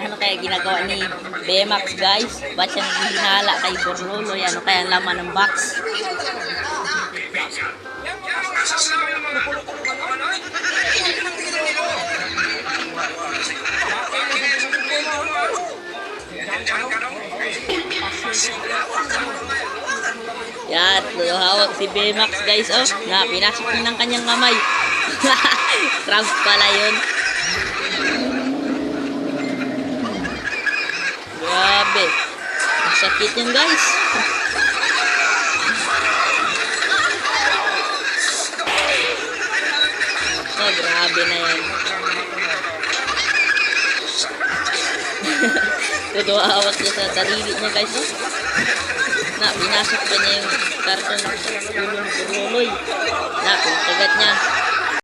Ano kaya ginagawa ni Bemax, guys? Ba't siya naghihinala kay Borloloy? Ano kaya ang laman ng box? Yan, hawak si Bemax, guys. Oh, na pinasok din ng kanyang kamay. Crab pala yun. Grabe. Masakit yun, guys. Oh, grabe na yan. Todo hawak niya sa sarili niya, guys. Oh. Na, pinasok pa niya yung karton ng Borloloy. Na, pinakagat niya.